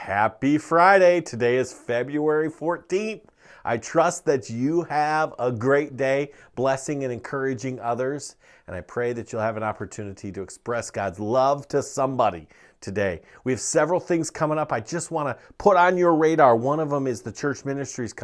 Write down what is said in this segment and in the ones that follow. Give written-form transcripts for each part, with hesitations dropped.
Happy Friday. Today is February 14th. I trust that you have a great day, blessing and encouraging others. And I pray that you'll have an opportunity to express God's love to somebody today. We have several things coming up I just want to put on your radar. One of them is the Church Ministries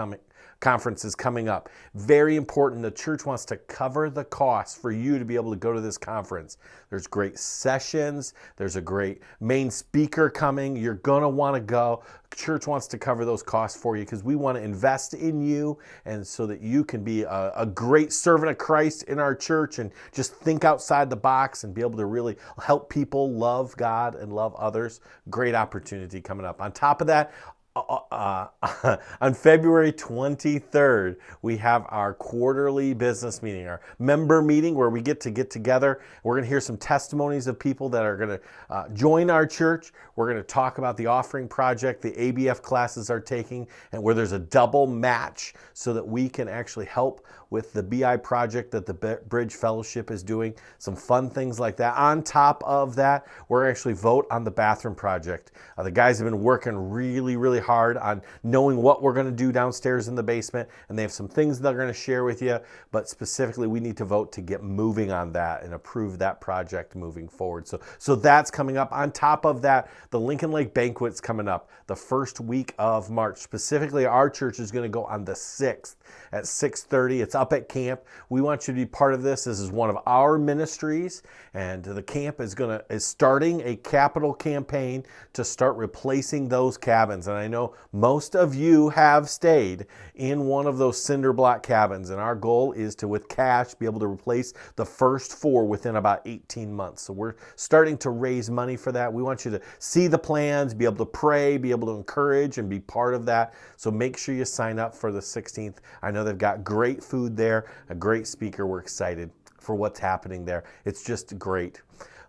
Conference is coming up. Very important. The church wants to cover the costs for you to be able to go to this conference. There's great sessions. There's a great main speaker coming. You're going to want to go. Church wants to cover those costs for you because we want to invest in you and so that you can be a great servant of Christ in our church and just think outside the box and be able to really help people love God and love others. Great opportunity coming up. On top of that, on February 23rd, we have our quarterly business meeting, our member meeting where we get together. We're going to hear some testimonies of people that are going to join our church. We're going to talk about the offering project the ABF classes are taking and where there's a double match so that we can actually help with the BI project that the Bridge Fellowship is doing. Some fun things like that. On top of that, we're actually vote on the bathroom project. The guys have been working really hard on knowing what we're going to do downstairs in the basement, and they have some things they're going to share with you, but specifically we need to vote to get moving on that and approve that project moving forward. So that's coming up. On top of that, the Lincoln Lake Banquet's coming up the first week of March. Specifically, our church is going to go on the 6th at 6:30. It's up at camp. We want you to be part of this. This is one of our ministries, and the camp is starting a capital campaign to start replacing those cabins. And I know most of you have stayed in one of those cinder block cabins, and our goal is to, with cash, be able to replace the first 4 within about 18 months. So we're starting to raise money for that. We want you to see the plans, be able to pray, be able to encourage, and be part of that. So make sure you sign up for the 16th. I know they've got great food there, a great speaker. We're excited for what's happening there. It's just great.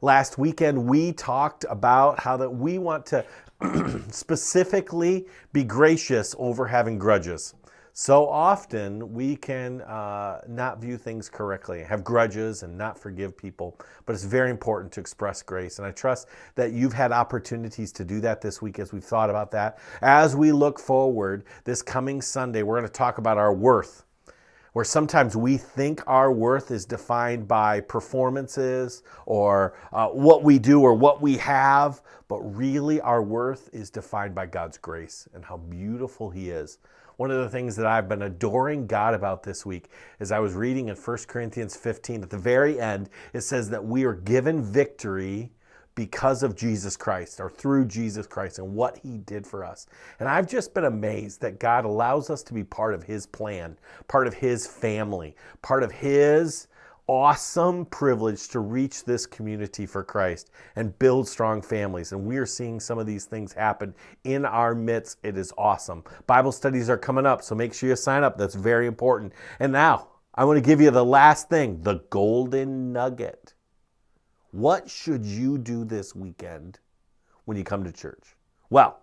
Last weekend, we talked about how that we want to specifically be gracious over having grudges. So often we can not view things correctly, have grudges and not forgive people, but it's very important to express grace. And I trust that you've had opportunities to do that this week as we've thought about that. As we look forward, this coming Sunday, we're going to talk about our worth, where sometimes we think our worth is defined by performances or what we do or what we have, but really our worth is defined by God's grace and how beautiful He is. One of the things that I've been adoring God about this week is I was reading in 1 Corinthians 15, at the very end, it says that we are given victory because of Jesus Christ or through Jesus Christ and what He did for us. And I've just been amazed that God allows us to be part of His plan, part of His family, part of His awesome privilege to reach this community for Christ and build strong families. And we are seeing some of these things happen in our midst. It is awesome. Bible studies are coming up, so make sure you sign up. That's very important. And now I want to give you the last thing, the golden nugget. What should you do this weekend when you come to church? Well,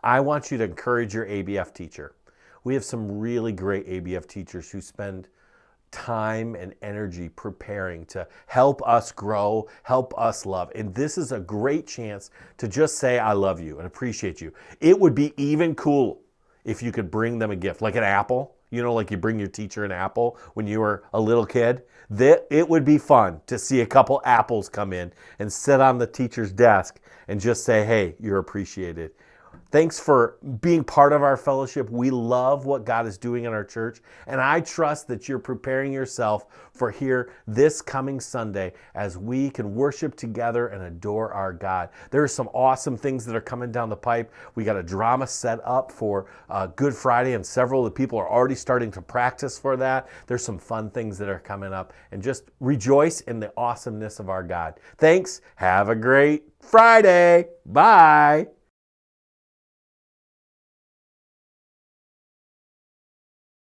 I want you to encourage your ABF teacher. We have some really great ABF teachers who spend time and energy preparing to help us grow, help us love. And this is a great chance to just say, I love you and appreciate you. It would be even cool if you could bring them a gift, like an apple. You know, like you bring your teacher an apple when you were a little kid. It would be fun to see a couple apples come in and sit on the teacher's desk and just say, hey, you're appreciated. Thanks for being part of our fellowship. We love what God is doing in our church, and I trust that you're preparing yourself for here this coming Sunday as we can worship together and adore our God. There are some awesome things that are coming down the pipe. We got a drama set up for Good Friday, and several of the people are already starting to practice for that. There's some fun things that are coming up, and just rejoice in the awesomeness of our God. Thanks. Have a great Friday. Bye.